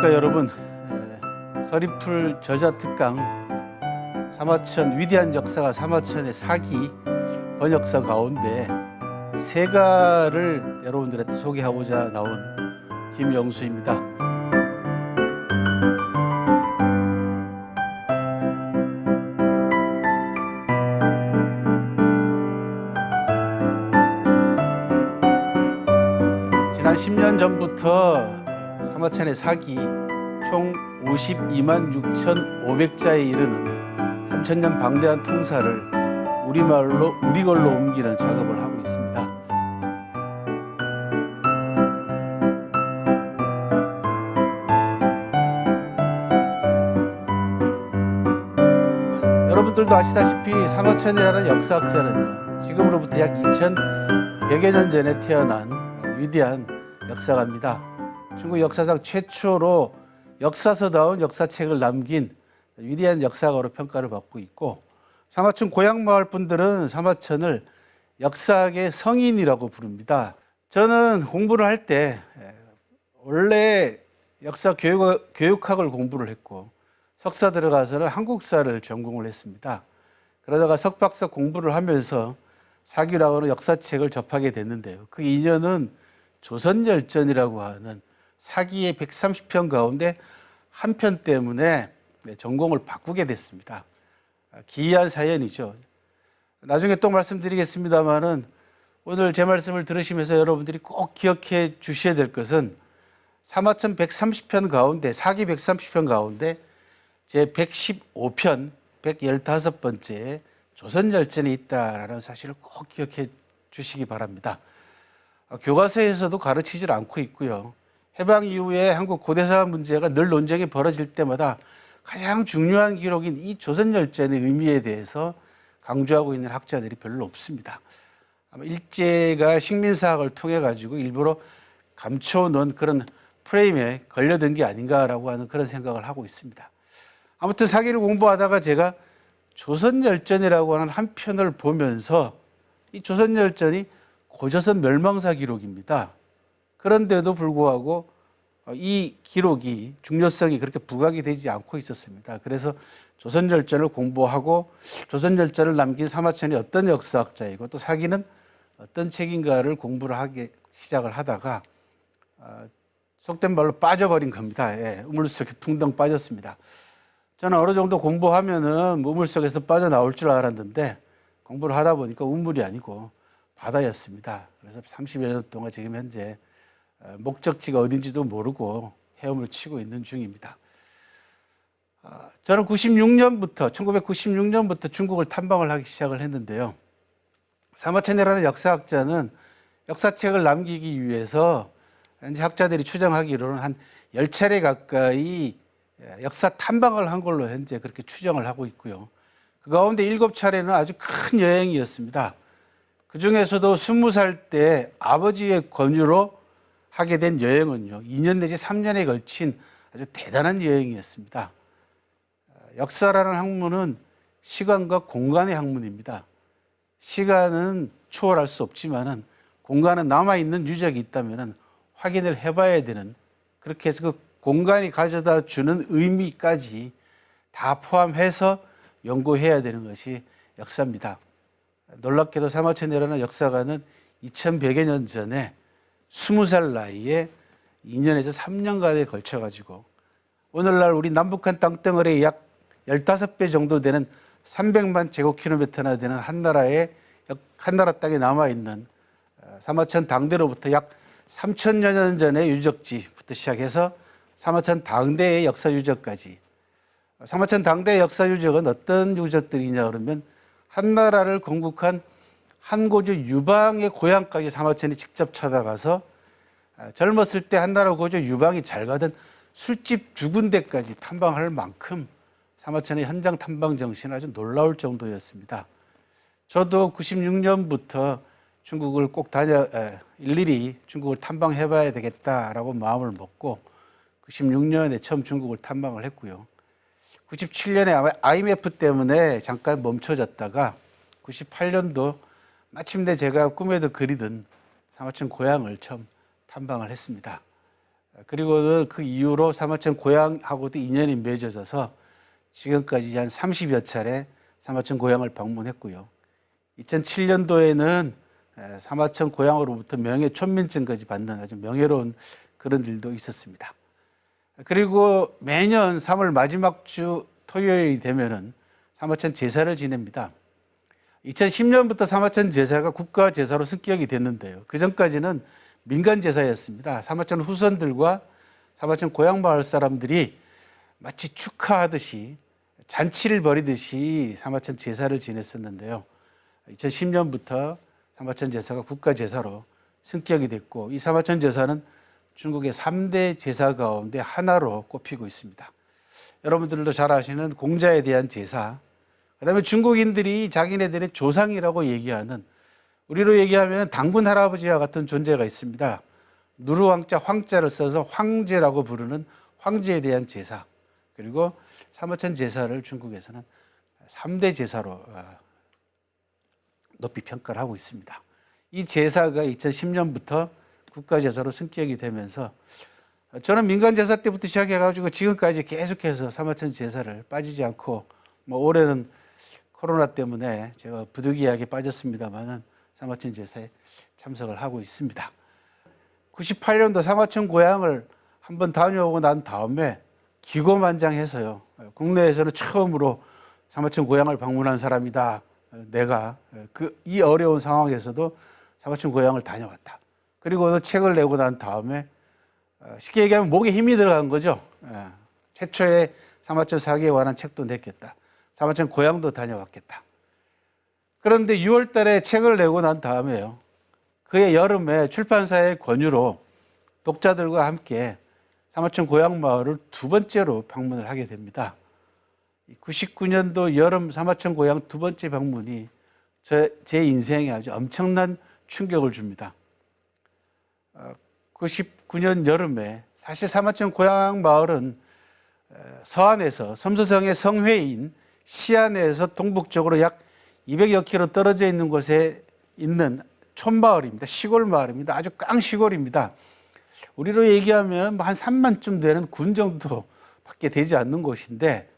안녕하십니까 여러분. 서리풀 저자특강 사마천 위대한 역사가 사마천의 사기 번역서 가운데 세가를 여러분들한테 소개하고자 나온 김영수입니다. 지난 10년 전부터 사마천의 사기 총 52만 6,500자에 이르는 3,000년 방대한 통사를 우리말로 우리걸로 옮기는 작업을 하고 있습니다. 여러분들도 아시다시피 사마천이라는 역사학자는요, 지금으로부터 약 2,100여 년 전에 태어난 위대한 역사가입니다. 중국 역사상 최초로 역사서다운 역사책을 남긴 위대한 역사가로 평가를 받고 있고, 사마천 고향마을 분들은 사마천을 역사학의 성인이라고 부릅니다. 저는 공부를 할 때 원래 역사 교육학을 공부를 했고 석사 들어가서는 한국사를 전공을 했습니다. 그러다가 석박사 공부를 하면서 사기라고 하는 역사책을 접하게 됐는데요. 그 인연은 조선열전이라고 하는 사기의 130편 가운데 한 편 때문에 전공을 바꾸게 됐습니다. 기이한 사연이죠. 나중에 또 말씀드리겠습니다만은 오늘 제 말씀을 들으시면서 여러분들이 꼭 기억해 주셔야 될 것은 사마천 130편 가운데, 사기 130편 가운데 제 115편, 115번째 조선열전이 있다라는 사실을 꼭 기억해 주시기 바랍니다. 교과서에서도 가르치질 않고 있고요. 해방 이후에 한국 고대사 문제가 늘 논쟁이 벌어질 때마다 가장 중요한 기록인 이 조선열전의 의미에 대해서 강조하고 있는 학자들이 별로 없습니다. 아마 일제가 식민사학을 통해 가지고 일부러 감춰놓은 그런 프레임에 걸려든 게 아닌가라고 하는 그런 생각을 하고 있습니다. 아무튼 사기를 공부하다가 제가 조선열전이라고 하는 한 편을 보면서 이 조선열전이 고조선 멸망사 기록입니다. 그런데도 불구하고 이 기록이 중요성이 그렇게 부각이 되지 않고 있었습니다. 그래서 조선열전을 공부하고 조선열전을 남긴 사마천이 어떤 역사학자이고 또 사기는 어떤 책인가를 공부를 하기 시작을 하다가 속된 말로 빠져버린 겁니다. 우물속에 풍덩 빠졌습니다. 저는 어느 정도 공부하면은 우물속에서 빠져나올 줄 알았는데 공부를 하다 보니까 우물이 아니고 바다였습니다. 그래서 30여 년 동안 지금 현재 목적지가 어딘지도 모르고 헤엄을 치고 있는 중입니다. 저는 1996년부터 중국을 탐방을 하기 시작을 했는데요. 사마천이라는 역사학자는 역사책을 남기기 위해서 현재 학자들이 추정하기로는 한 10차례 가까이 역사 탐방을 한 걸로 현재 그렇게 추정을 하고 있고요. 그 가운데 7차례는 아주 큰 여행이었습니다. 그 중에서도 20살 때 아버지의 권유로 하게 된 여행은요, 2년 내지 3년에 걸친 아주 대단한 여행이었습니다. 역사라는 학문은 시간과 공간의 학문입니다. 시간은 초월할 수 없지만은 공간은 남아있는 유적이 있다면은 확인을 해봐야 되는, 그렇게 해서 그 공간이 가져다 주는 의미까지 다 포함해서 연구해야 되는 것이 역사입니다. 놀랍게도 사마천이라는 역사가는 2100여 년 전에 20살 나이에 2년에서 3년간에 걸쳐가지고 오늘날 우리 남북한 땅덩어리의 약 15배 정도 되는 300만 제곱킬로미터나 되는 한 나라 땅에 남아있는 사마천 당대로부터 약 3,000여 년 전의 유적지부터 시작해서 사마천 당대의 역사 유적까지. 사마천 당대의 역사 유적은 어떤 유적들이냐 그러면 한 나라를 건국한 한고조 유방의 고향까지 사마천이 직접 찾아가서 젊었을 때 한나라 고조 유방이 잘 가던 술집 두 군데까지 탐방할 만큼 사마천의 현장 탐방 정신은 아주 놀라울 정도였습니다. 저도 96년부터 중국을 꼭 일일이 중국을 탐방해 봐야 되겠다라고 마음을 먹고 96년에 처음 중국을 탐방을 했고요. 97년에 IMF 때문에 잠깐 멈춰졌다가 98년도 마침내 제가 꿈에도 그리던 사마천 고향을 처음 탐방을 했습니다. 그리고는 그 이후로 사마천 고향하고도 인연이 맺어져서 지금까지 한 30여 차례 사마천 고향을 방문했고요. 2007년도에는 사마천 고향으로부터 명예 촌민증까지 받는 아주 명예로운 그런 일도 있었습니다. 그리고 매년 3월 마지막 주 토요일이 되면은 사마천 제사를 지냅니다. 2010년부터 사마천 제사가 국가 제사로 승격이 됐는데요. 그 전까지는 민간 제사였습니다. 사마천 후손들과 사마천 고향 마을 사람들이 마치 축하하듯이 잔치를 벌이듯이 사마천 제사를 지냈었는데요. 2010년부터 사마천 제사가 국가 제사로 승격이 됐고, 이 사마천 제사는 중국의 3대 제사 가운데 하나로 꼽히고 있습니다. 여러분들도 잘 아시는 공자에 대한 제사, 그다음에 중국인들이 자기네들의 조상이라고 얘기하는, 우리로 얘기하면 당군 할아버지와 같은 존재가 있습니다. 누르왕자 황자를 써서 황제라고 부르는 황제에 대한 제사, 그리고 사마천 제사를 중국에서는 3대 제사로 높이 평가를 하고 있습니다. 이 제사가 2010년부터 국가제사로 승격이 되면서 저는 민간제사 때부터 시작해가지고 지금까지 계속해서 사마천 제사를 빠지지 않고, 올해는 코로나 때문에 제가 부득이하게 빠졌습니다만은 사마천 제사에 참석을 하고 있습니다. 98년도 사마천 고향을 한번 다녀오고 난 다음에 기고만장해서요. 국내에서는 처음으로 사마천 고향을 방문한 사람이다. 내가 이 어려운 상황에서도 사마천 고향을 다녀왔다. 그리고 책을 내고 난 다음에 쉽게 얘기하면 목에 힘이 들어간 거죠. 최초의 사마천 사기에 관한 책도 냈겠다. 사마천 고향도 다녀왔겠다. 그런데 6월 달에 책을 내고 난 다음에요. 그해 여름에 출판사의 권유로 독자들과 함께 사마천 고향 마을을 두 번째로 방문을 하게 됩니다. 99년도 여름 사마천 고향 두 번째 방문이 제 인생에 아주 엄청난 충격을 줍니다. 99년 여름에 사실 사마천 고향 마을은 서안에서 섬서성의 성회인 시안에서 동북쪽으로 약 200여 킬로 떨어져 있는 곳에 있는 촌마을입니다. 시골 마을입니다. 아주 깡시골입니다. 우리로 얘기하면 한 3만쯤 되는 군 정도밖에 되지 않는 곳인데,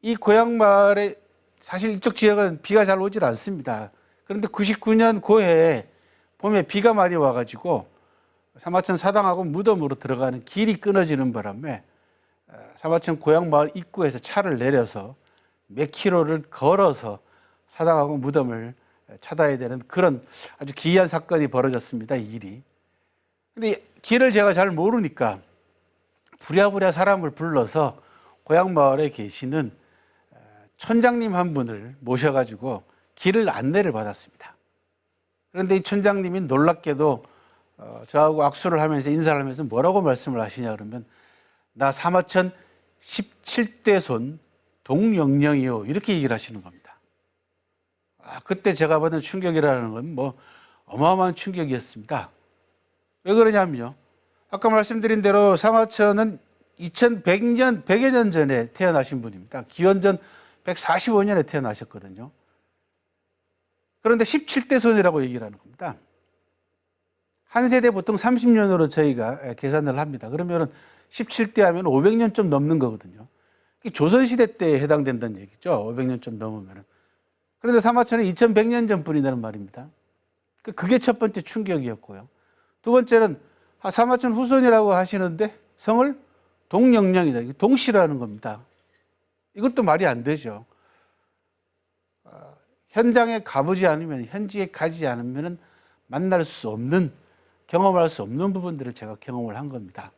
이 고향 마을에 사실 이쪽 지역은 비가 잘 오질 않습니다. 그런데 99년 고해에 봄에 비가 많이 와가지고 사마천 사당하고 무덤으로 들어가는 길이 끊어지는 바람에 사마천 고향 마을 입구에서 차를 내려서 몇 킬로를 걸어서 사당하고 무덤을 찾아야 되는 그런 아주 기이한 사건이 벌어졌습니다. 이 일이. 근데 길을 제가 잘 모르니까 부랴부랴 사람을 불러서 고향 마을에 계시는 촌장님 한 분을 모셔가지고 길을 안내를 받았습니다. 그런데 이 촌장님이 놀랍게도 저하고 악수를 하면서 인사를 하면서 뭐라고 말씀을 하시냐 그러면, 나 사마천 17대 손 동영령이요, 이렇게 얘기를 하시는 겁니다. 그때 제가 받은 충격이라는 건 어마어마한 충격이었습니다. 왜 그러냐면요, 아까 말씀드린 대로 사마천은 2100년, 100여 년 전에 태어나신 분입니다. 기원전 145년에 태어나셨거든요. 그런데 17대 손이라고 얘기를 하는 겁니다. 한 세대 보통 30년으로 저희가 계산을 합니다. 그러면 17대 하면 500년 좀 넘는 거거든요. 조선시대 때에 해당된다는 얘기죠. 500년 좀 넘으면. 그런데 사마천은 2100년 전뿐이라는 말입니다. 그게 첫 번째 충격이었고요. 두 번째는 사마천 후손이라고 하시는데 성을 동영령이다. 동씨라는 겁니다. 이것도 말이 안 되죠. 현장에 가보지 않으면, 현지에 가지 않으면 만날 수 없는, 경험할 수 없는 부분들을 제가 경험을 한 겁니다.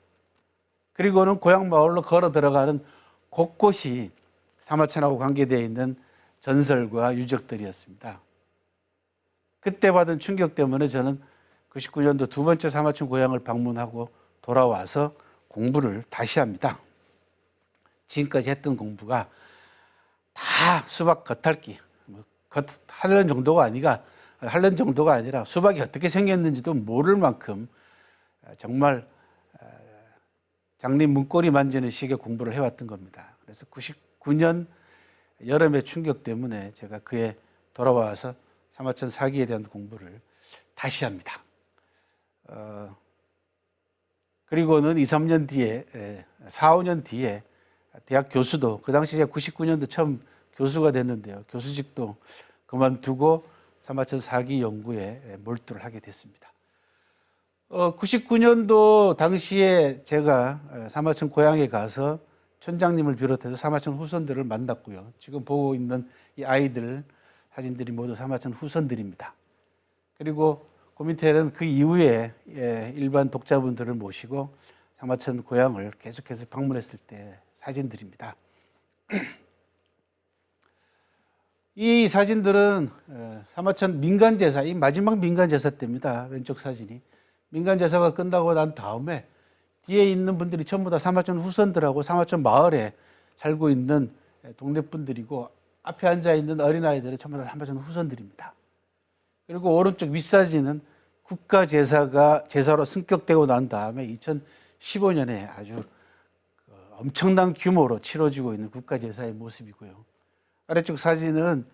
그리고는 고향 마을로 걸어 들어가는 곳곳이 사마천하고 관계되어 있는 전설과 유적들이었습니다. 그때 받은 충격 때문에 저는 99년도 두 번째 사마천 고향을 방문하고 돌아와서 공부를 다시 합니다. 지금까지 했던 공부가 다 수박 겉핥기, 할런 정도가 아니라 수박이 어떻게 생겼는지도 모를 만큼 정말 장님 문고리 만지는 식의 공부를 해왔던 겁니다. 그래서 99년 여름의 충격 때문에 제가 그해 돌아와서 사마천 사기에 대한 공부를 다시 합니다. 그리고는 2, 3년 뒤에 4, 5년 뒤에 대학 교수도 그 당시 제가 99년도 처음 교수가 됐는데요. 교수직도 그만두고 사마천 사기 연구에 몰두를 하게 됐습니다. 99년도 당시에 제가 사마천 고향에 가서 촌장님을 비롯해서 사마천 후손들을 만났고요. 지금 보고 있는 이 아이들 사진들이 모두 사마천 후손들입니다. 그리고 그 밑에는 그 이후에 일반 독자분들을 모시고 사마천 고향을 계속해서 방문했을 때 사진들입니다. 이 사진들은 사마천 민간제사, 이 마지막 민간제사 때입니다. 왼쪽 사진이. 민간제사가 끝나고 난 다음에 뒤에 있는 분들이 전부 다 사마천 후손들하고 사마천 마을에 살고 있는 동네 분들이고 앞에 앉아 있는 어린아이들은 전부 다 사마천 후손들입니다. 그리고 오른쪽 윗사진은 국가제사로 승격되고 난 다음에 2015년에 아주 엄청난 규모로 치러지고 있는 국가제사의 모습이고요. 아래쪽 사진은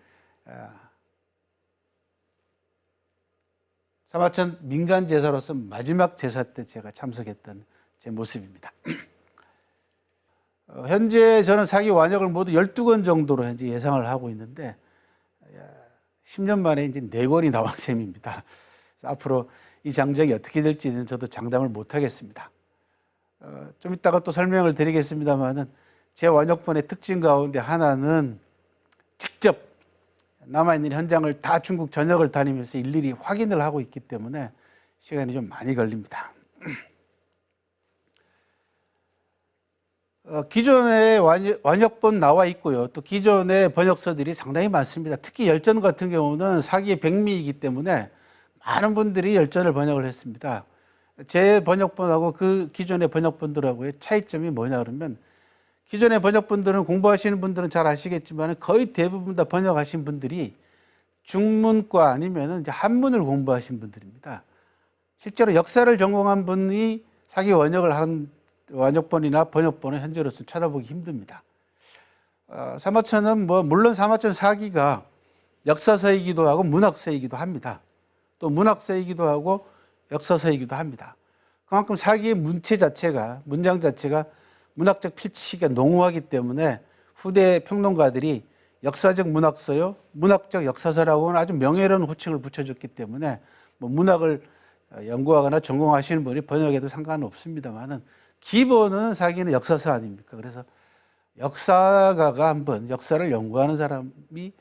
사마천 민간제사로서 마지막 제사 때 제가 참석했던 제 모습입니다. 현재 저는 사기 완역을 모두 12권 정도로 현재 예상을 하고 있는데 10년 만에 이제 4권이 나온 셈입니다. 앞으로 이 장정이 어떻게 될지는 저도 장담을 못 하겠습니다. 좀 이따가 또 설명을 드리겠습니다만은 제 완역본의 특징 가운데 하나는 직접 남아있는 현장을 다 중국 전역을 다니면서 일일이 확인을 하고 있기 때문에 시간이 좀 많이 걸립니다. 기존의 완역본 나와 있고요. 또 기존의 번역서들이 상당히 많습니다. 특히 열전 같은 경우는 사기의 백미이기 때문에 많은 분들이 열전을 번역을 했습니다. 제 번역본하고 그 기존의 번역본들하고의 차이점이 뭐냐 그러면 기존의 번역본들은 공부하시는 분들은 잘 아시겠지만 거의 대부분 다 번역하신 분들이 중문과 아니면 이제 한문을 공부하신 분들입니다. 실제로 역사를 전공한 분이 사기 원역을 한 완역본이나 번역본은 현재로서 찾아보기 힘듭니다. 사마천은 물론 사마천 사기가 역사서이기도 하고 문학서이기도 합니다. 또 문학서이기도 하고 역사서이기도 합니다. 그만큼 사기의 문체 자체가 문장 자체가 문학적 필치가 농후하기 때문에 후대 평론가들이 역사적 문학서요, 문학적 역사서라고는 아주 명예로운 호칭을 붙여줬기 때문에 문학을 연구하거나 전공하시는 분이 번역해도 상관은 없습니다만은 기본은 사기는 역사서 아닙니까? 그래서 역사가가 한번 역사를 연구하는 사람이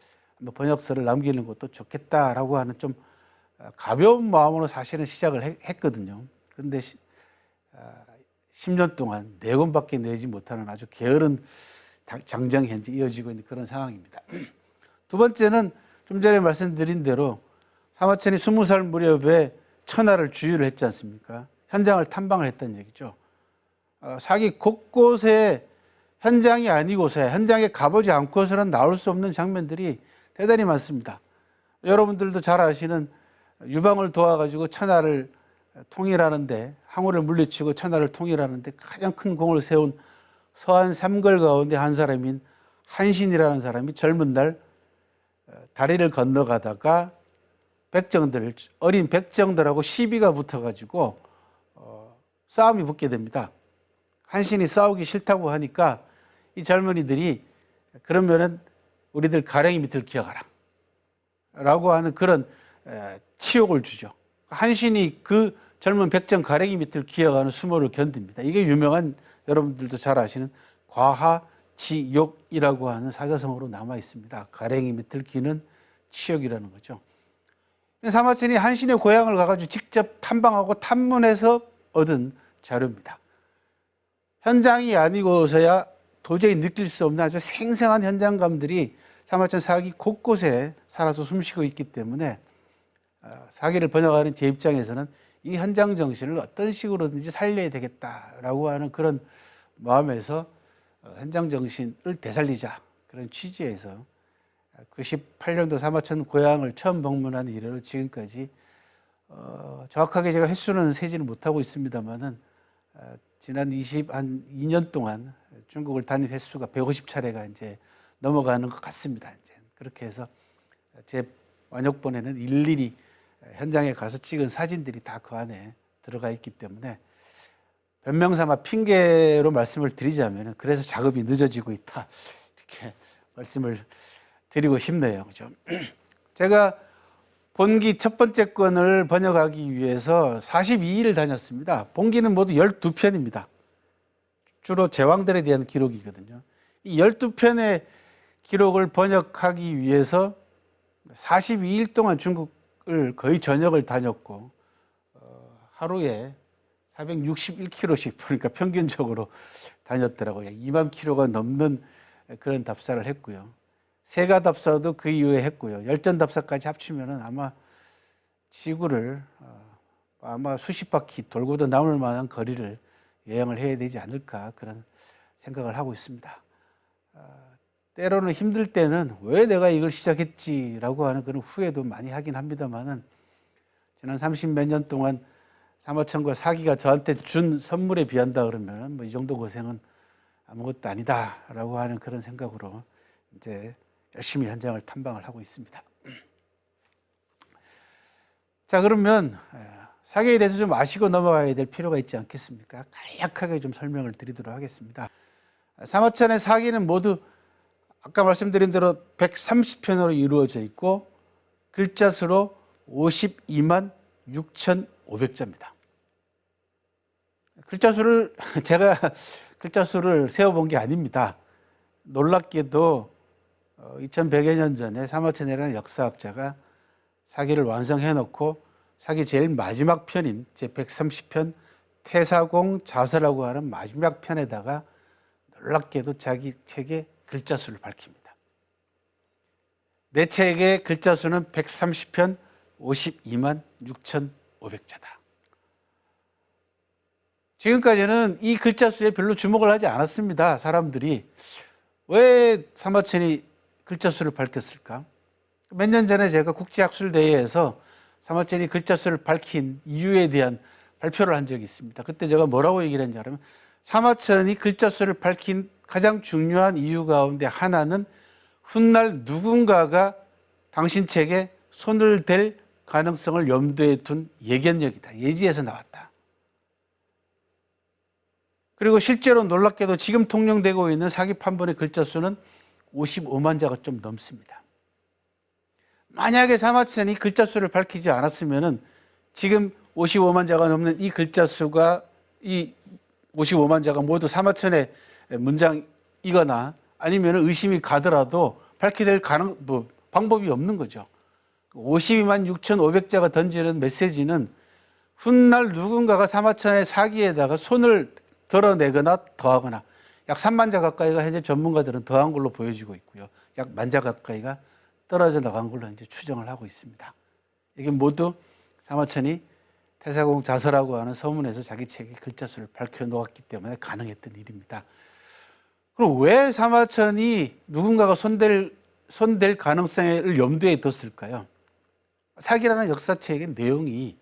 번역서를 남기는 것도 좋겠다라고 하는 좀 가벼운 마음으로 사실은 시작을 했거든요. 그런데 10년 동안 4권밖에 내지 못하는 아주 게으른 장정이 현재 이어지고 있는 그런 상황입니다. 두 번째는 좀 전에 말씀드린 대로 사마천이 20살 무렵에 천하를 주유를 했지 않습니까? 현장을 탐방을 했다는 얘기죠. 사기 곳곳에 현장이 아니고서 현장에 가보지 않고서는 나올 수 없는 장면들이 대단히 많습니다. 여러분들도 잘 아시는 유방을 도와가지고 천하를 통일하는데 항우를 물리치고 천하를 통일하는데 가장 큰 공을 세운 서한 삼걸 가운데 한 사람인 한신이라는 사람이 젊은 날 다리를 건너가다가 어린 백정들하고 시비가 붙어가지고 싸움이 붙게 됩니다. 한신이 싸우기 싫다고 하니까 이 젊은이들이 그러면은 우리들 가랭이 밑을 기어가라 라고 하는 그런 치욕을 주죠. 한신이 그 젊은 백정 가랭이 밑을 기어가는 수모를 견딥니다. 이게 유명한 여러분들도 잘 아시는 과하지욕이라고 하는 사자성어로 남아 있습니다. 가랭이 밑을 기는 치욕이라는 거죠. 사마천이 한신의 고향을 가가지고 직접 탐방하고 탐문해서 얻은 자료입니다. 현장이 아니고서야 도저히 느낄 수 없는 아주 생생한 현장감들이 사마천 사기 곳곳에 살아서 숨쉬고 있기 때문에 사기를 번역하는 제 입장에서는 이 현장 정신을 어떤 식으로든지 살려야 되겠다라고 하는 그런 마음에서 현장 정신을 되살리자 그런 취지에서 98년도 사마천 고향을 처음 방문한 이래로 지금까지 정확하게 제가 횟수는 세지는 못하고 있습니다만은 지난 2년 동안 중국을 다닌 횟수가 150차례가 이제 넘어가는 것 같습니다. 이제 그렇게 해서 제 완역본에는 일일이 현장에 가서 찍은 사진들이 다 그 안에 들어가 있기 때문에 변명삼아 핑계로 말씀을 드리자면 그래서 작업이 늦어지고 있다. 이렇게 말씀을 드리고 싶네요. 그죠? 제가 본기 첫 번째 권을 번역하기 위해서 42일 다녔습니다. 본기는 모두 12편입니다. 주로 제왕들에 대한 기록이거든요. 이 12편의 기록을 번역하기 위해서 42일 동안 중국을 거의 전역을 다녔고 하루에 461km씩 보니까 평균적으로 다녔더라고요. 2만 km가 넘는 그런 답사를 했고요. 세가 답사도 그 이후에 했고요. 열전 답사까지 합치면은 아마 지구를 아마 수십 바퀴 돌고도 남을 만한 거리를 여행을 해야 되지 않을까 그런 생각을 하고 있습니다. 때로는 힘들 때는 왜 내가 이걸 시작했지라고 하는 그런 후회도 많이 하긴 합니다만은 지난 30몇 년 동안 사마천과 사기가 저한테 준 선물에 비한다 그러면 뭐 이 정도 고생은 아무것도 아니다라고 하는 그런 생각으로 이제 열심히 현장을 탐방을 하고 있습니다. 자, 그러면 사기에 대해서 좀 아시고 넘어가야 될 필요가 있지 않겠습니까? 간략하게 좀 설명을 드리도록 하겠습니다. 사마천의 사기는 모두 아까 말씀드린 대로 130편으로 이루어져 있고 글자 수로 52만 6,500자입니다. 제가 글자 수를 세어본 게 아닙니다. 놀랍게도 2100여 년 전에 사마천이라는 역사학자가 사기를 완성해 놓고 사기 제일 마지막 편인 제130편 태사공 자서라고 하는 마지막 편에다가 놀랍게도 자기 책의 글자 수를 밝힙니다. 내 책의 글자 수는 130편 52만 6,500자다. 지금까지는 이 글자 수에 별로 주목을 하지 않았습니다. 사람들이 왜 사마천이 글자 수를 밝혔을까? 몇 년 전에 제가 국제학술대회에서 사마천이 글자 수를 밝힌 이유에 대한 발표를 한 적이 있습니다. 그때 제가 뭐라고 얘기를 했냐 하면 사마천이 글자 수를 밝힌 가장 중요한 이유 가운데 하나는 훗날 누군가가 당신 책에 손을 댈 가능성을 염두에 둔 예견력이다. 예지에서 나왔다. 그리고 실제로 놀랍게도 지금 통용되고 있는 사기 판본의 글자 수는 55만 자가 좀 넘습니다. 만약에 사마천이 글자 수를 밝히지 않았으면은 지금 55만 자가 넘는 이 글자 수가 이 55만 자가 모두 사마천의 문장이거나 아니면 의심이 가더라도 밝혀낼 방법이 없는 거죠. 52만 6,500자가 던지는 메시지는 훗날 누군가가 사마천의 사기에다가 손을 드러내거나 더하거나 약 3만 자 가까이가 현재 전문가들은 더한 걸로 보여지고 있고요. 약 1만 자 가까이가 떨어져 나간 걸로 이제 추정을 하고 있습니다. 이게 모두 사마천이 태사공 자서라고 하는 서문에서 자기 책의 글자 수를 밝혀 놓았기 때문에 가능했던 일입니다. 그럼 왜 사마천이 누군가가 손댈 가능성을 염두에 뒀을까요? 사기라는 역사책의 내용이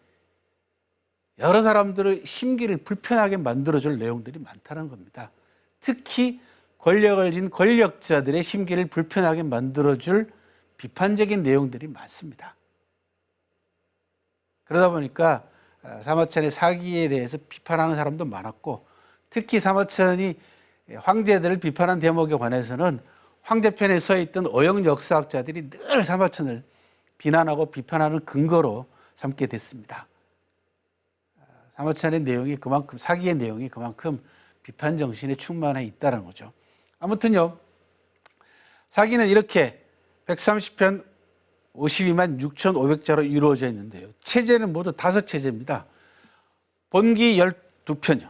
여러 사람들의 심기를 불편하게 만들어줄 내용들이 많다는 겁니다. 특히 권력을 쥔 권력자들의 심기를 불편하게 만들어줄 비판적인 내용들이 많습니다. 그러다 보니까 사마천의 사기에 대해서 비판하는 사람도 많았고 특히 사마천이 황제들을 비판한 대목에 관해서는 황제편에 서 있던 어영 역사학자들이 늘 사마천을 비난하고 비판하는 근거로 삼게 됐습니다. 사마천의 내용이 그만큼 사기의 내용이 그만큼 비판 정신에 충만해 있다는 거죠. 아무튼요, 사기는 이렇게 130편 52만 6,500자로 이루어져 있는데요. 체제는 모두 5체제입니다. 본기 12편이요.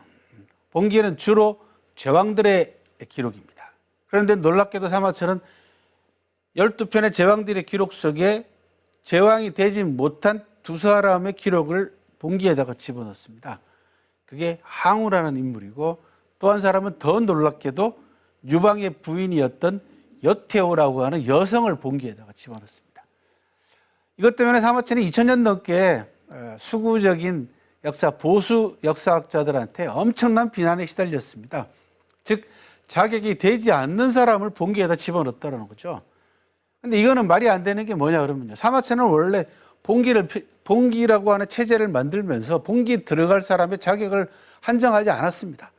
본기는 주로 제왕들의 기록입니다. 그런데 놀랍게도 사마천은 12편의 제왕들의 기록 속에 제왕이 되지 못한 두 사람의 기록을 본기에다가 집어넣습니다. 그게 항우라는 인물이고 또 한 사람은 더 놀랍게도 유방의 부인이었던 여태오라고 하는 여성을 본기에다가 집어넣습니다. 이것 때문에 사마천이 2000년 넘게 수구적인 보수 역사학자들한테 엄청난 비난에 시달렸습니다. 즉 자격이 되지 않는 사람을 본기에다 집어넣었다는 거죠. 근데 이거는 말이 안 되는 게 뭐냐 그러면요. 사마천은 원래 봉기라고 하는 체제를 만들면서 봉기에 들어갈 사람의 자격을 한정하지 않았습니다.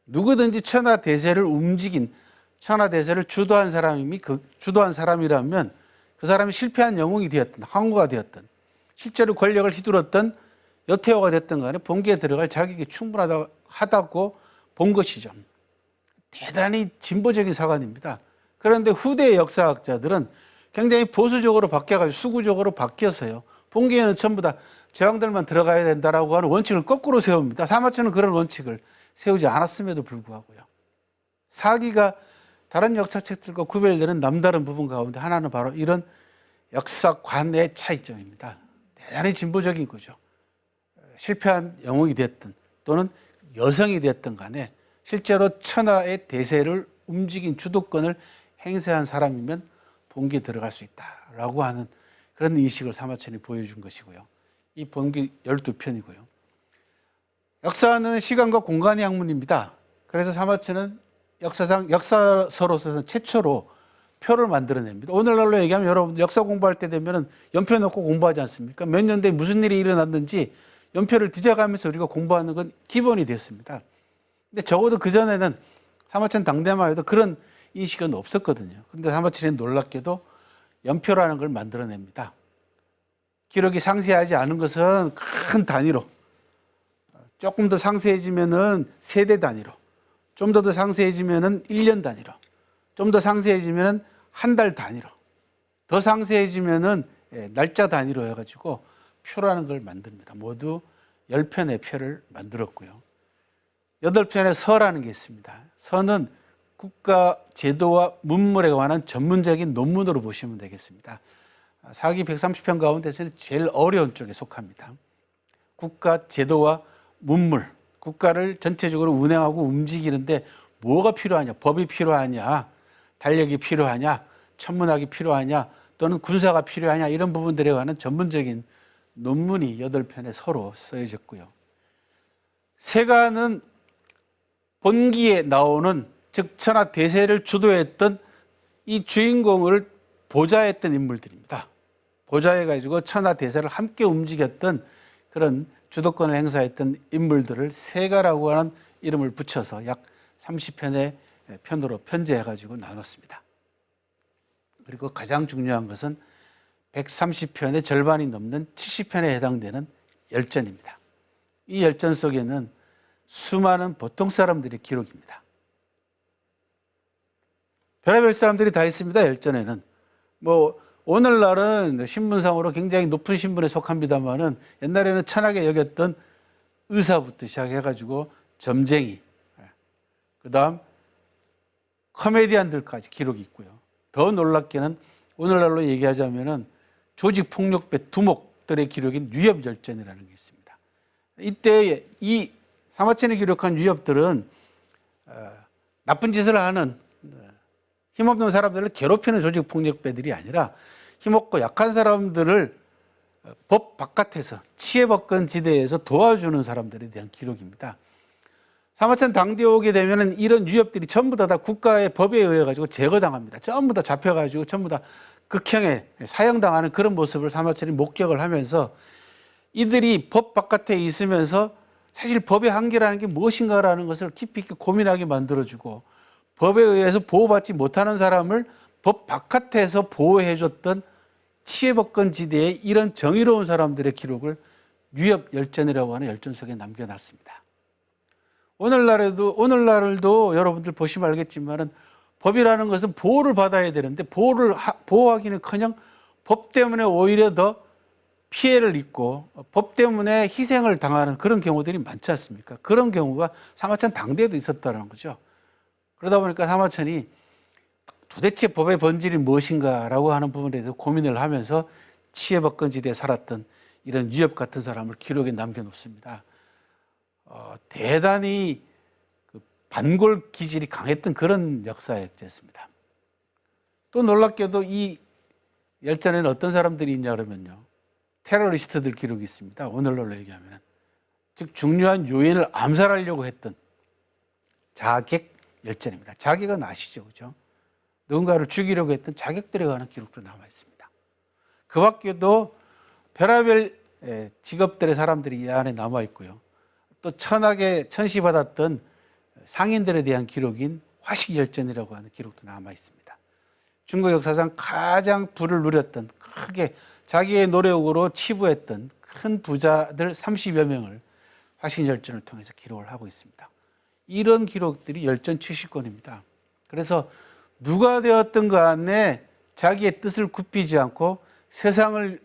누구든지 천하대세를 움직인 천하대세를 주도한 사람이라면 그 사람이 실패한 영웅이 되었든 항우가 되었든 실제로 권력을 휘둘렀던 여태호가 됐든 간에 봉기에 들어갈 자격이 충분하다고 본 것이죠. 대단히 진보적인 사관입니다. 그런데 후대의 역사학자들은 굉장히 보수적으로 바뀌어가지고 수구적으로 바뀌어서요. 봉기에는 전부 다 제왕들만 들어가야 된다라고 하는 원칙을 거꾸로 세웁니다. 사마천은 그런 원칙을 세우지 않았음에도 불구하고요. 사기가 다른 역사책들과 구별되는 남다른 부분 가운데 하나는 바로 이런 역사관의 차이점입니다. 대단히 진보적인 거죠. 실패한 영웅이 됐든 또는 여성이 됐든 간에 실제로 천하의 대세를 움직인 주도권을 행사한 사람이면 봉기에 들어갈 수 있다라고 하는 그런 인식을 사마천이 보여준 것이고요. 이 봉기 12편이고요. 역사는 시간과 공간의 학문입니다. 그래서 사마천은 역사서로서는 최초로 표를 만들어냅니다. 오늘날로 얘기하면 여러분 역사 공부할 때 되면은 연표 놓고 공부하지 않습니까? 몇 년대에 무슨 일이 일어났는지 연표를 뒤져가면서 우리가 공부하는 건 기본이 됐습니다. 근데 적어도 그전에는 사마천 당대만 해도 그런 인식은 없었거든요. 그런데 사마천이 놀랍게도 연표라는 걸 만들어냅니다. 기록이 상세하지 않은 것은 큰 단위로, 조금 더 상세해지면은 세대 단위로, 좀 더 상세해지면은 1년 단위로, 좀 더 상세해지면은 한 달 단위로, 더 상세해지면은 날짜 단위로 해가지고 표라는 걸 만듭니다. 모두 10편의 표를 만들었고요. 8편의 서라는 게 있습니다. 서는 국가 제도와 문물에 관한 전문적인 논문으로 보시면 되겠습니다. 사기 130편 가운데서는 제일 어려운 쪽에 속합니다. 국가 제도와 문물, 국가를 전체적으로 운행하고 움직이는데 뭐가 필요하냐, 법이 필요하냐, 달력이 필요하냐, 천문학이 필요하냐, 또는 군사가 필요하냐, 이런 부분들에 관한 전문적인 논문이 8편에 서로 써져있고요. 세가는 본기에 나오는 즉 천하 대세를 주도했던 이 주인공을 보좌했던 인물들입니다. 보좌해가지고 천하 대세를 함께 움직였던 그런 주도권을 행사했던 인물들을 세가라고 하는 이름을 붙여서 약 30편의 편으로 편제해가지고 나눴습니다. 그리고 가장 중요한 것은 130편의 절반이 넘는 70편에 해당되는 열전입니다. 이 열전 속에는 수많은 보통 사람들의 기록입니다. 별의별 사람들이 다 있습니다. 열전에는. 오늘날은 신분상으로 굉장히 높은 신분에 속합니다만은 옛날에는 천하게 여겼던 의사부터 시작해가지고 점쟁이, 그 다음 코미디언들까지 기록이 있고요. 더 놀랍게는 오늘날로 얘기하자면은 조직폭력배 두목들의 기록인 유협열전이라는 게 있습니다. 이때 이 사마천이 기록한 유협들은 나쁜 짓을 하는 힘없는 사람들을 괴롭히는 조직폭력배들이 아니라 힘없고 약한 사람들을 법 바깥에서 치해법권 지대에서 도와주는 사람들에 대한 기록입니다. 사마천 당대에 오게 되면 이런 유협들이 전부 다 국가의 법에 의해 가지고 제거당합니다. 전부 다 잡혀가지고 전부 다 극형에 사형당하는 그런 모습을 사마천이 목격을 하면서 이들이 법 바깥에 있으면서 사실 법의 한계라는 게 무엇인가라는 것을 깊이 있게 고민하게 만들어주고 법에 의해서 보호받지 못하는 사람을 법 바깥에서 보호해줬던 치해법권 지대에 이런 정의로운 사람들의 기록을 유협열전이라고 하는 열전 속에 남겨놨습니다. 오늘날도 여러분들 보시면 알겠지만은 법이라는 것은 보호를 받아야 되는데 보호하기는커녕 법 때문에 오히려 더 피해를 입고 법 때문에 희생을 당하는 그런 경우들이 많지 않습니까? 그런 경우가 사마천 당대에도 있었다는 거죠. 그러다 보니까 사마천이 도대체 법의 본질이 무엇인가라고 하는 부분에 대해서 고민을 하면서 치해법권지대에 살았던 이런 유협 같은 사람을 기록에 남겨놓습니다. 대단히 반골 기질이 강했던 그런 역사였습니다. 또 놀랍게도 이 열전에는 어떤 사람들이 있냐 그러면요. 테러리스트들 기록이 있습니다. 오늘날로 얘기하면. 즉 중요한 요인을 암살하려고 했던 자객 열전입니다. 자객은 아시죠? 그죠? 누군가를 죽이려고 했던 자객들에 관한 기록도 남아 있습니다. 그 밖에도 별하별 직업들의 사람들이 이 안에 남아 있고요. 또 천하게 천시받았던 상인들에 대한 기록인 화식열전이라고 하는 기록도 남아 있습니다. 중국 역사상 가장 부를 누렸던, 크게 자기의 노력으로 치부했던 큰 부자들 30여 명을 화식열전을 통해서 기록을 하고 있습니다. 이런 기록들이 열전 70권입니다. 그래서 누가 되었든 간에 자기의 뜻을 굽히지 않고 세상의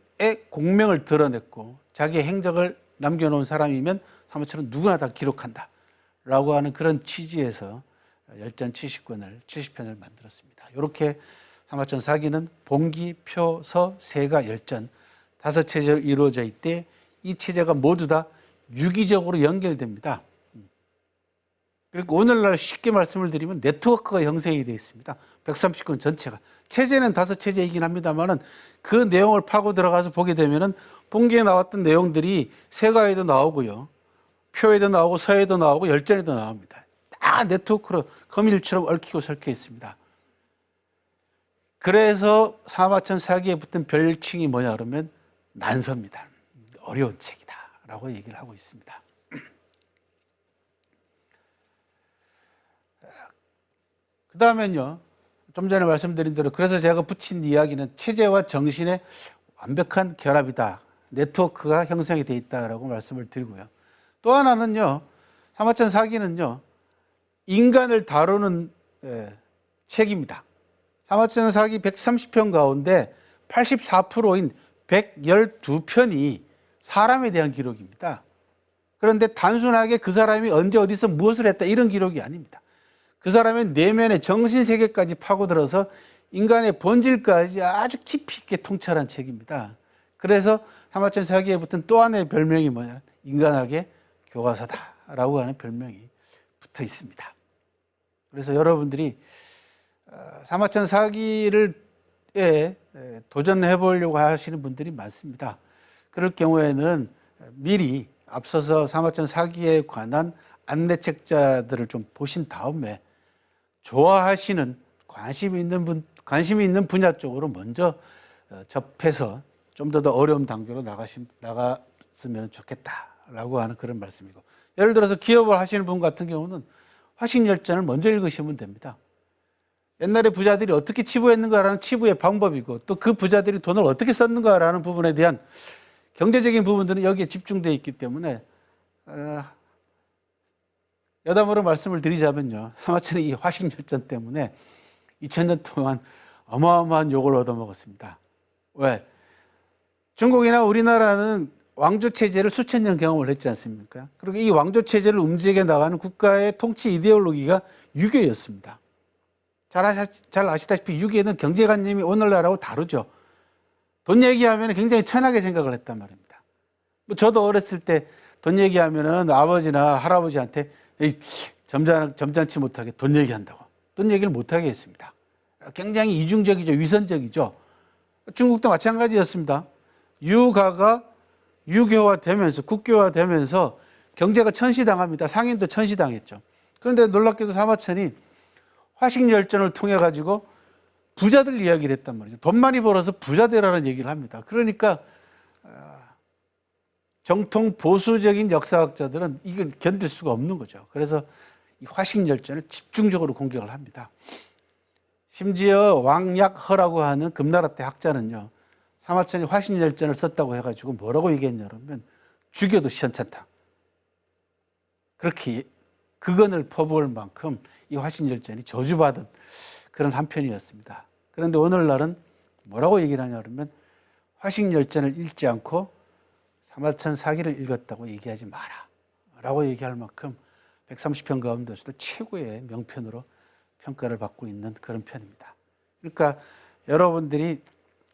공명을 드러냈고 자기의 행적을 남겨놓은 사람이면 사무처럼 누구나 다 기록한다 라고 하는 그런 취지에서 열전 70권을 70편을 만들었습니다. 이렇게 사마천 사기는 봉기, 표, 서, 세가, 열전 5체제로 이루어져 있대 이 체제가 모두 다 유기적으로 연결됩니다. 그리고 오늘날 쉽게 말씀을 드리면 네트워크가 형성이 되어 있습니다. 130권 전체가. 체제는 5체제이긴 합니다만은 그 내용을 파고 들어가서 보게 되면은 봉기에 나왔던 내용들이 세가에도 나오고요. 표에도 나오고 서에도 나오고 열전에도 나옵니다. 다 네트워크로 거밀처럼 얽히고 설켜 있습니다. 그래서 사마천 사기에 붙은 별칭이 뭐냐 그러면 난서입니다. 어려운 책이다 라고 얘기를 하고 있습니다. 그 다음엔요, 좀 전에 말씀드린 대로 그래서 제가 붙인 이야기는 체제와 정신의 완벽한 결합이다. 네트워크가 형성이 되어 있다라고 말씀을 드리고요. 또 하나는요, 사마천 사기는요, 인간을 다루는 책입니다. 사마천 사기 130편 가운데 84%인 112편이 사람에 대한 기록입니다. 그런데 단순하게 그 사람이 언제 어디서 무엇을 했다 이런 기록이 아닙니다. 그 사람의 내면의 정신세계까지 파고들어서 인간의 본질까지 아주 깊이 있게 통찰한 책입니다. 그래서 사마천 사기에 붙은 또 하나의 별명이 뭐냐, 인간학의 교과서다라고 하는 별명이 붙어 있습니다. 그래서 여러분들이 사마천 사기를 도전해 보려고 하시는 분들이 많습니다. 그럴 경우에는 미리 앞서서 사마천 사기에 관한 안내책자들을 좀 보신 다음에 좋아하시는 관심이 있는 분야 쪽으로 먼저 접해서 좀 더 어려운 단계로 나갔으면 좋겠다라고 하는 그런 말씀이고, 예를 들어서 기업을 하시는 분 같은 경우는 화식열전을 먼저 읽으시면 됩니다. 옛날에 부자들이 어떻게 치부했는가라는 치부의 방법이고 또 그 부자들이 돈을 어떻게 썼는가라는 부분에 대한 경제적인 부분들은 여기에 집중되어 있기 때문에 여담으로 말씀을 드리자면요, 사마천의 이 화식열전 때문에 2000년 동안 어마어마한 욕을 얻어먹었습니다. 왜? 중국이나 우리나라는 왕조체제를 수천 년 경험을 했지 않습니까? 그리고 이 왕조체제를 움직여 나가는 국가의 통치 이데올로기가 유교였습니다. 잘 아시다시피 유교는 경제관념이 오늘날하고 다르죠. 돈 얘기하면 굉장히 천하게 생각을 했단 말입니다. 저도 어렸을 때 돈 얘기하면 아버지나 할아버지한테 점잖지 못하게 돈 얘기한다고. 돈 얘기를 못하게 했습니다. 굉장히 이중적이죠. 위선적이죠. 중국도 마찬가지였습니다. 유가가 유교화되면서 국교화되면서 경제가 천시당합니다. 상인도 천시당했죠. 그런데 놀랍게도 사마천이 화식열전을 통해 가지고 부자들 이야기를 했단 말이죠. 돈 많이 벌어서 부자 되라는 얘기를 합니다. 그러니까 정통 보수적인 역사학자들은 이걸 견딜 수가 없는 거죠. 그래서 이 화식열전을 집중적으로 공격을 합니다. 심지어 왕약허라고 하는 금나라 때 학자는요, 사마천이 화식열전을 썼다고 해가지고 뭐라고 얘기했냐면 죽여도 시원찮다. 그렇게 극언을 퍼부을 만큼 이 화식열전이 저주받은 그런 한편이었습니다. 그런데 오늘날은 뭐라고 얘기를 하냐 그러면 화식열전을 읽지 않고 사마천 사기를 읽었다고 얘기하지 마라 라고 얘기할 만큼 130편 가운데서도 최고의 명편으로 평가를 받고 있는 그런 편입니다. 그러니까 여러분들이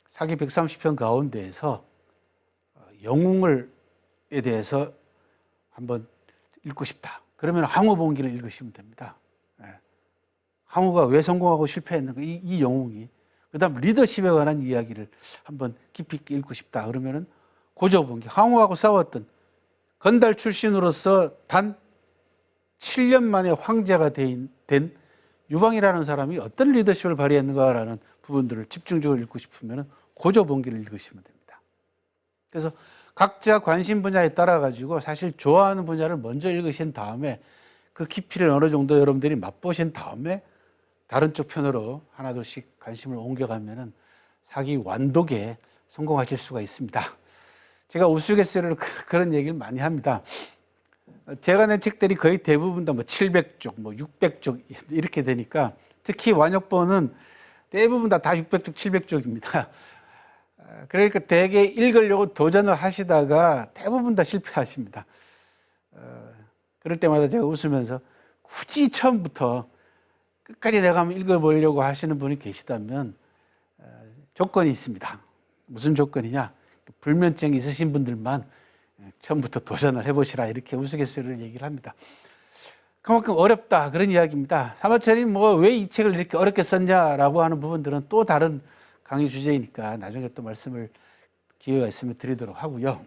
사기 130편 가운데에서 영웅에 대해서 한번 읽고 싶다. 그러면 항우봉기를 읽으시면 됩니다. 항우가 왜 성공하고 실패했는가, 이 영웅이. 그 다음 리더십에 관한 이야기를 한번 깊이 있게 읽고 싶다. 그러면은 고조봉기, 항우하고 싸웠던 건달 출신으로서 단 7년 만에 황제가 된 유방이라는 사람이 어떤 리더십을 발휘했는가라는 부분들을 집중적으로 읽고 싶으면 고조봉기를 읽으시면 됩니다. 그래서 각자 관심 분야에 따라 가지고 사실 좋아하는 분야를 먼저 읽으신 다음에 그 깊이를 어느 정도 여러분들이 맛보신 다음에 다른 쪽 편으로 하나둘씩 관심을 옮겨가면은 사기 완독에 성공하실 수가 있습니다. 제가 우스갯소리로 그런 얘기를 많이 합니다. 제가 낸 책들이 거의 대부분 다 뭐 700쪽, 뭐 600쪽 이렇게 되니까 특히 완역본은 대부분 다 600쪽, 700쪽입니다. 그러니까 대개 읽으려고 도전을 하시다가 대부분 다 실패하십니다. 그럴 때마다 제가 웃으면서 굳이 처음부터 끝까지 내가 한번 읽어보려고 하시는 분이 계시다면 조건이 있습니다. 무슨 조건이냐? 불면증이 있으신 분들만 처음부터 도전을 해보시라 이렇게 우스갯소리를 얘기를 합니다. 그만큼 어렵다 그런 이야기입니다. 사마천이 뭐 왜 이 책을 이렇게 어렵게 썼냐라고 하는 부분들은 또 다른 강의 주제이니까 나중에 또 말씀을 기회가 있으면 드리도록 하고요.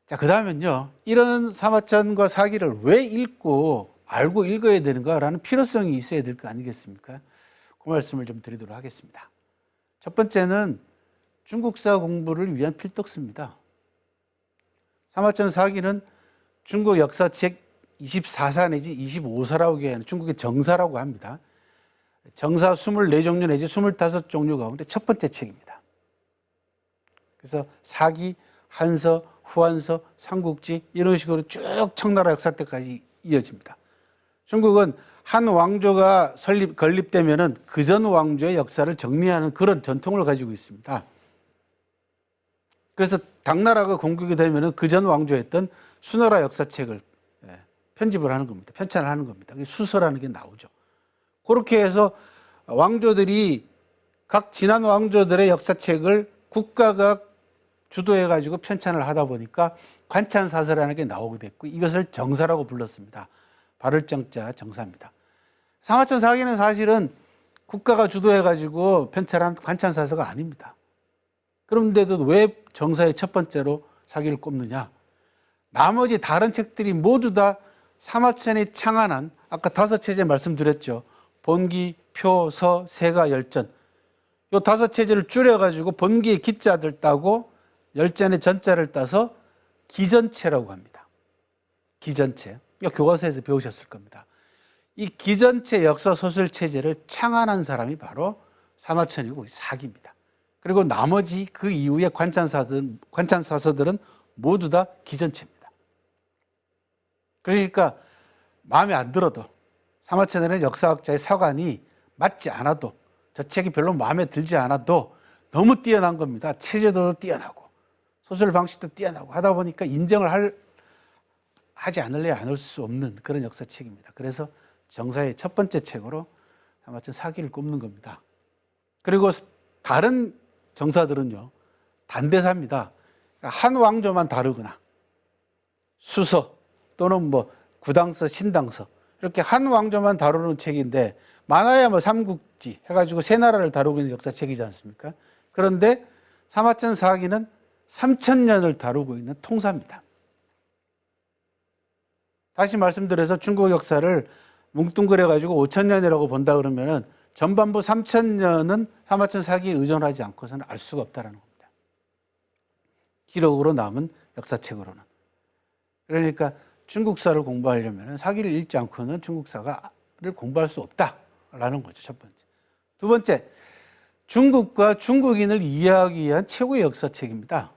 자, 그 다음은요, 이런 사마천과 사기를 왜 읽고 알고 읽어야 되는가라는 필요성이 있어야 될 거 아니겠습니까? 그 말씀을 좀 드리도록 하겠습니다. 첫 번째는 중국사 공부를 위한 필독서입니다. 사마천 사기는 중국 역사책 24사 내지 25사라고 하는 중국의 정사라고 합니다. 정사 24종류 내지 25종류 가운데 첫 번째 책입니다. 그래서 사기, 한서, 후한서, 삼국지 이런 식으로 쭉 청나라 역사 때까지 이어집니다. 중국은 한 왕조가 건립되면은 그 전 왕조의 역사를 정리하는 그런 전통을 가지고 있습니다. 그래서 당나라가 건국이 되면은 그 전 왕조였던 수나라 역사책을 편집을 하는 겁니다. 편찬을 하는 겁니다. 수서라는 게 나오죠. 그렇게 해서 왕조들이 각 지난 왕조들의 역사책을 국가가 주도해가지고 편찬을 하다 보니까 관찬사서라는 게 나오게 됐고 이것을 정사라고 불렀습니다. 발을 정자 정사입니다. 사마천 사기는 사실은 국가가 주도해가지고 편찬한 관찬사서가 아닙니다. 그런데도 왜 정사의 첫 번째로 사기를 꼽느냐? 나머지 다른 책들이 모두 다 사마천이 창안한 아까 5체제 말씀드렸죠. 본기, 표, 서, 세가, 열전. 이 5체제를 줄여가지고 본기의 기자들 따고 열전의 전자를 따서 기전체라고 합니다. 기전체. 이거 교과서에서 배우셨을 겁니다. 이 기전체 역사 소설 체제를 창안한 사람이 바로 사마천이고 사기입니다. 그리고 나머지 그 이후의 관찬사서들은 모두 다 기전체입니다. 그러니까 마음에 안 들어도 사마천이라는 역사학자의 사관이 맞지 않아도 저 책이 별로 마음에 들지 않아도 너무 뛰어난 겁니다. 체제도 뛰어나고 소설 방식도 뛰어나고 하다 보니까 인정을 하지 않을래 않을 수 없는 그런 역사책입니다. 그래서 정사의 첫 번째 책으로 사마천 사기를 꼽는 겁니다. 그리고 다른 정사들은요 단대사입니다. 한 왕조만 다루거나 수서 또는 뭐 구당서, 신당서 이렇게 한 왕조만 다루는 책인데 많아야 뭐 삼국지 해가지고 세 나라를 다루고 있는 역사책이지 않습니까? 그런데 사마천 사기는 3000년을 다루고 있는 통사입니다. 다시 말씀드려서 중국 역사를 뭉뚱그려가지고 5000년이라고 본다 그러면은 전반부 3000년은 사마천 사기에 의존하지 않고서는 알 수가 없다는 겁니다. 기록으로 남은 역사책으로는. 그러니까 중국사를 공부하려면 사기를 읽지 않고는 중국사를 공부할 수 없다라는 거죠. 첫 번째. 두 번째, 중국과 중국인을 이해하기 위한 최고의 역사책입니다.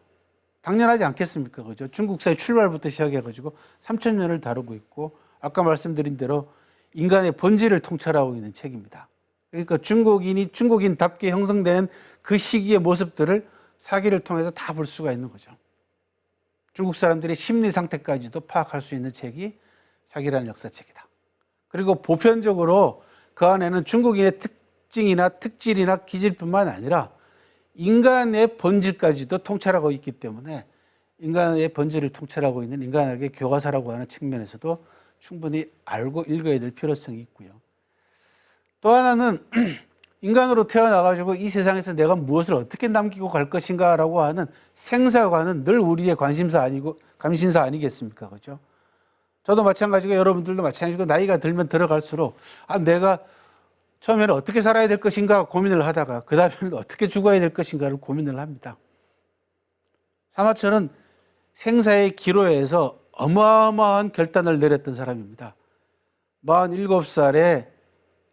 당연하지 않겠습니까? 그죠? 중국사의 출발부터 시작해가지고 3000년을 다루고 있고 아까 말씀드린 대로 인간의 본질을 통찰하고 있는 책입니다. 그러니까 중국인이 중국인답게 형성되는 그 시기의 모습들을 사기를 통해서 다 볼 수가 있는 거죠. 중국 사람들의 심리 상태까지도 파악할 수 있는 책이 사기라는 역사책이다. 그리고 보편적으로 그 안에는 중국인의 특징이나 특질이나 기질뿐만 아니라 인간의 본질까지도 통찰하고 있기 때문에 인간의 본질을 통찰하고 있는 인간에게 교과서라고 하는 측면에서도 충분히 알고 읽어야 될 필요성이 있고요. 또 하나는 인간으로 태어나가지고 이 세상에서 내가 무엇을 어떻게 남기고 갈 것인가라고 하는 생사관은 늘 우리의 관심사 아니겠습니까? 그죠? 저도 마찬가지고 여러분들도 마찬가지고 나이가 들면 들어갈수록 내가 처음에는 어떻게 살아야 될 것인가 고민을 하다가 그 다음에는 어떻게 죽어야 될 것인가를 고민을 합니다. 사마천은 생사의 기로에서 어마어마한 결단을 내렸던 사람입니다. 47살에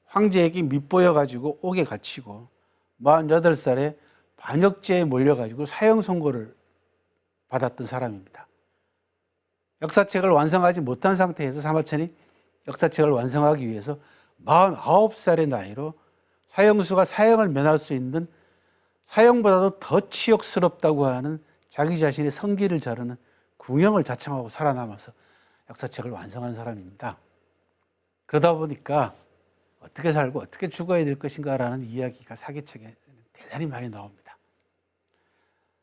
황제에게 밑보여가지고 옥에 갇히고 48살에 반역죄에 몰려가지고 사형 선고를 받았던 사람입니다. 역사책을 완성하지 못한 상태에서 사마천이 역사책을 완성하기 위해서 49살의 나이로 사형수가 사형을 면할 수 있는 사형보다도 더 치욕스럽다고 하는 자기 자신의 성기를 자르는 궁형을 자청하고 살아남아서 역사책을 완성한 사람입니다. 그러다 보니까 어떻게 살고 어떻게 죽어야 될 것인가라는 이야기가 사기책에 대단히 많이 나옵니다.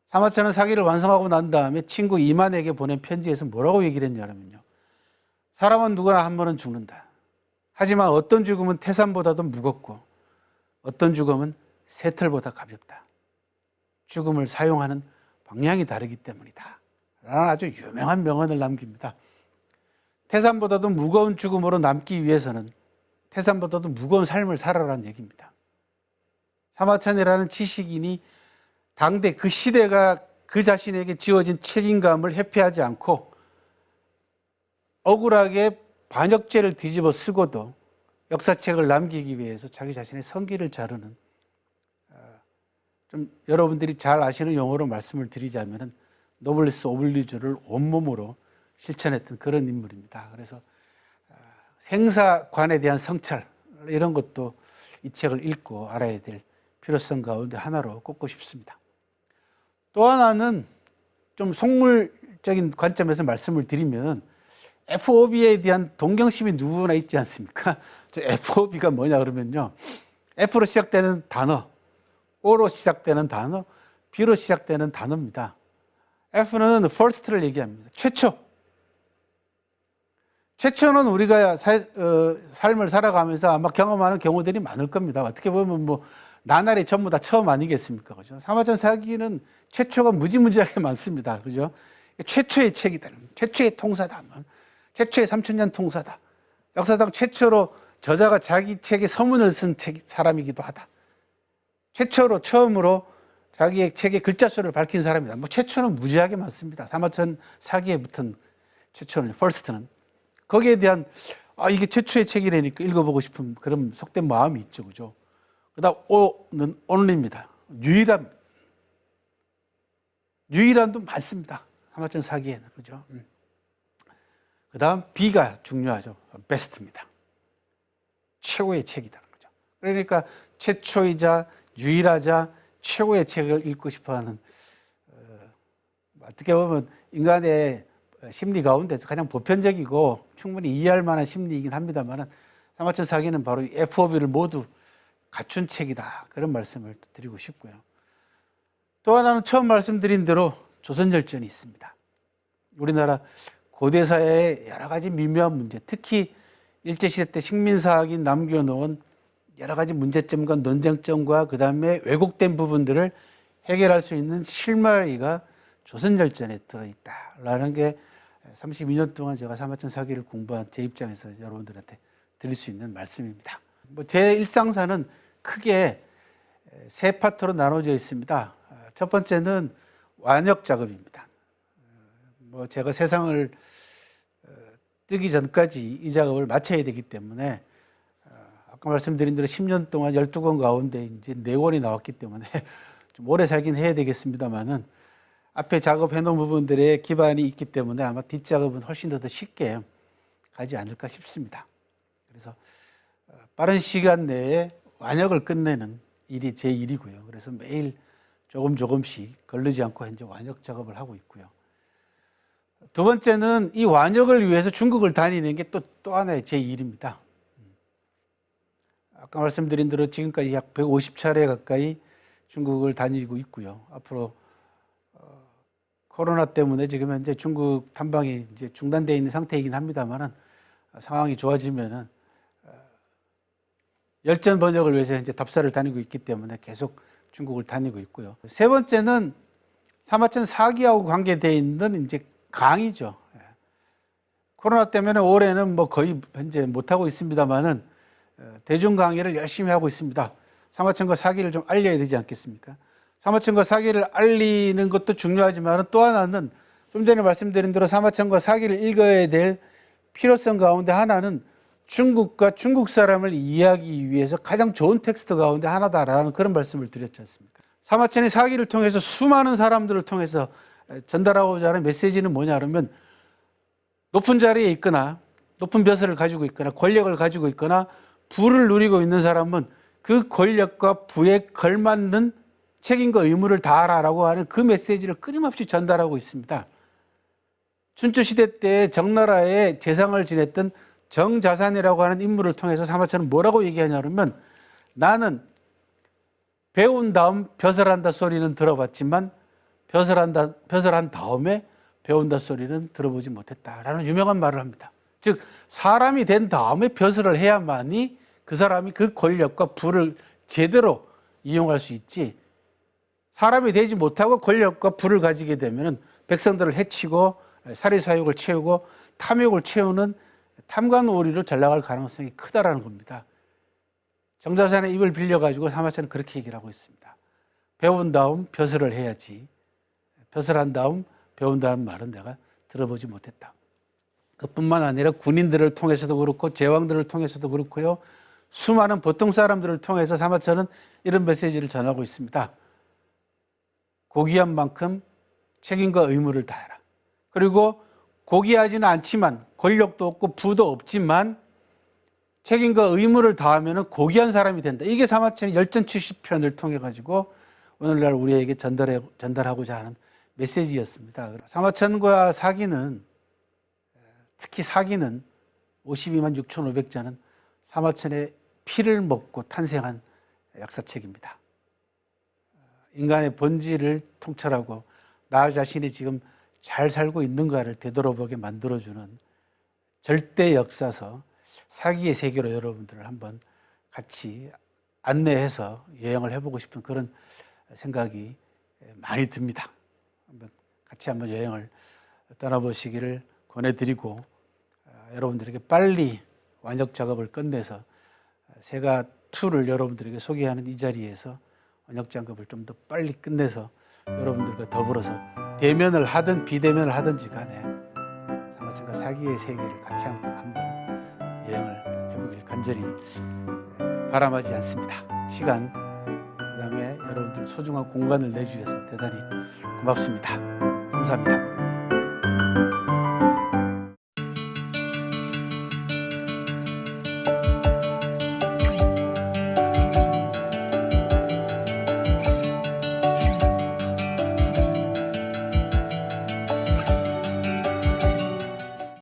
사마천은 사기를 완성하고 난 다음에 친구 이만에게 보낸 편지에서 뭐라고 얘기를 했냐면요. 사람은 누구나 한 번은 죽는다. 하지만 어떤 죽음은 태산보다도 무겁고 어떤 죽음은 새털보다 가볍다. 죽음을 사용하는 방향이 다르기 때문이다. 라는 아주 유명한 명언을 남깁니다. 태산보다도 무거운 죽음으로 남기 위해서는 태산보다도 무거운 삶을 살아라는 얘기입니다. 사마천이라는 지식인이 당대 그 시대가 그 자신에게 지어진 책임감을 회피하지 않고 억울하게 반역죄를 뒤집어 쓰고도 역사책을 남기기 위해서 자기 자신의 성기를 자르는, 좀 여러분들이 잘 아시는 용어로 말씀을 드리자면 노블리스 오블리주를 온몸으로 실천했던 그런 인물입니다. 그래서 생사관에 대한 성찰, 이런 것도 이 책을 읽고 알아야 될 필요성 가운데 하나로 꼽고 싶습니다. 또 하나는 좀 속물적인 관점에서 말씀을 드리면 FOB에 대한 동경심이 누구나 있지 않습니까? 저 FOB가 뭐냐 그러면요. F로 시작되는 단어, O로 시작되는 단어, B로 시작되는 단어입니다. F는 first를 얘기합니다. 최초. 최초는 우리가 삶을 살아가면서 아마 경험하는 경우들이 많을 겁니다. 어떻게 보면 뭐 나날이 전부 다 처음 아니겠습니까? 그죠? 사마천 사기는 최초가 무지무지하게 많습니다. 그죠? 최초의 책이다. 최초의 통사다. 최초의 3000년 통사다. 역사상 최초로 저자가 자기 책에 서문을 쓴 사람이기도 하다. 최초로 처음으로 자기의 책의 글자 수를 밝힌 사람이다. 뭐 최초는 무지하게 많습니다. 사마천 사기에 붙은 최초는, first는. 거기에 대한 이게 최초의 책이라니까 읽어보고 싶은 그런 속된 마음이 있죠. 그죠? 그다음 O는 only입니다. 유일함. 유일함도 많습니다. 사마천 사기에는. 그죠? 그다음 B가 중요하죠. best입니다. 최고의 책이다. 그죠? 그러니까 최초이자 유일하자 최고의 책을 읽고 싶어하는, 어떻게 보면 인간의 심리 가운데서 가장 보편적이고 충분히 이해할 만한 심리이긴 합니다만 사마천 사기는 바로 FOB를 모두 갖춘 책이다. 그런 말씀을 드리고 싶고요. 또 하나는 처음 말씀드린 대로 조선열전이 있습니다. 우리나라 고대사의 여러 가지 미묘한 문제, 특히 일제시대 때 식민사학이 남겨놓은 여러 가지 문제점과 논쟁점과 그 다음에 왜곡된 부분들을 해결할 수 있는 실마리가 조선열전에 들어있다라는 게 32년 동안 제가 사마천 사기를 공부한 제 입장에서 여러분들한테 드릴 수 있는 말씀입니다. 제 일상사는 크게 세 파트로 나눠져 있습니다. 첫 번째는 완역 작업입니다. 제가 세상을 뜨기 전까지 이 작업을 마쳐야 되기 때문에 아까 말씀드린 대로 10년 동안 12권 가운데 이제 4권이 나왔기 때문에 좀 오래 살긴 해야 되겠습니다만은 앞에 작업해 놓은 부분들의 기반이 있기 때문에 아마 뒷작업은 훨씬 더 쉽게 가지 않을까 싶습니다. 그래서 빠른 시간 내에 완역을 끝내는 일이 제 일이고요. 그래서 매일 조금씩 거르지 않고 현재 완역 작업을 하고 있고요. 두 번째는 이 완역을 위해서 중국을 다니는 게 또 하나의 제 일입니다. 아까 말씀드린 대로 지금까지 약 150차례 가까이 중국을 다니고 있고요. 앞으로 코로나 때문에 지금 현재 중국 탐방이 이제 중단되어 있는 상태이긴 합니다만은 상황이 좋아지면은 열전 번역을 위해서 현재 답사를 다니고 있기 때문에 계속 중국을 다니고 있고요. 세 번째는 사마천 사기하고 관계되어 있는 이제 강의죠. 코로나 때문에 올해는 거의 현재 못하고 있습니다만은 대중 강의를 열심히 하고 있습니다. 사마천과 사기를 좀 알려야 되지 않겠습니까? 사마천과 사기를 알리는 것도 중요하지만 또 하나는 좀 전에 말씀드린 대로 사마천과 사기를 읽어야 될 필요성 가운데 하나는 중국과 중국 사람을 이해하기 위해서 가장 좋은 텍스트 가운데 하나다라는 그런 말씀을 드렸지 않습니까? 사마천이 사기를 통해서 수많은 사람들을 통해서 전달하고자 하는 메시지는 뭐냐 그러면 높은 자리에 있거나 높은 벼슬을 가지고 있거나 권력을 가지고 있거나 부를 누리고 있는 사람은 그 권력과 부에 걸맞는 책임과 의무를 다하라라고 하는 그 메시지를 끊임없이 전달하고 있습니다. 춘추시대 때 정나라의 재상을 지냈던 정자산이라고 하는 인물을 통해서 사마천은 뭐라고 얘기하냐 그러면 나는 배운 다음 벼슬한다 소리는 들어봤지만 벼슬한 다음에 배운다 소리는 들어보지 못했다라는 유명한 말을 합니다. 즉 사람이 된 다음에 벼슬을 해야만이 그 사람이 그 권력과 부를 제대로 이용할 수 있지, 사람이 되지 못하고 권력과 부를 가지게 되면 백성들을 해치고 사리사욕을 채우고 탐욕을 채우는 탐관오리로 잘 나갈 가능성이 크다라는 겁니다. 정자산의 입을 빌려가지고 사마천은 그렇게 얘기를 하고 있습니다. 배운 다음 벼슬을 해야지, 벼슬한 다음 배운다는 말은 내가 들어보지 못했다. 그뿐만 아니라 군인들을 통해서도 그렇고 제왕들을 통해서도 그렇고요, 수많은 보통 사람들을 통해서 사마천은 이런 메시지를 전하고 있습니다. 고귀한 만큼 책임과 의무를 다해라. 그리고 고귀하지는 않지만 권력도 없고 부도 없지만 책임과 의무를 다하면 고귀한 사람이 된다. 이게 사마천이 열전 70편을 통해 가지고 오늘날 우리에게 전달하고자 하는 메시지였습니다. 사마천과 사기는, 특히 사기는 52만 6,500자는 사마천의 피를 먹고 탄생한 역사책입니다. 인간의 본질을 통찰하고 나 자신이 지금 잘 살고 있는가를 되돌아보게 만들어주는 절대 역사서 사기의 세계로 여러분들을 한번 같이 안내해서 여행을 해보고 싶은 그런 생각이 많이 듭니다. 같이 한번 여행을 떠나보시기를 권해드리고, 여러분들에게 빨리 완역 작업을 끝내서 세가 2를 여러분들에게 소개하는 이 자리에서 완역 작업을 좀 더 빨리 끝내서 여러분들과 더불어서 대면을 하든 비대면을 하든지 간에 사마천과 사기의 세계를 같이 한번 여행을 해보길 간절히 바람하지 않습니다. 시간, 그다음에 여러분들 소중한 공간을 내주셔서 대단히 고맙습니다. 감사합니다.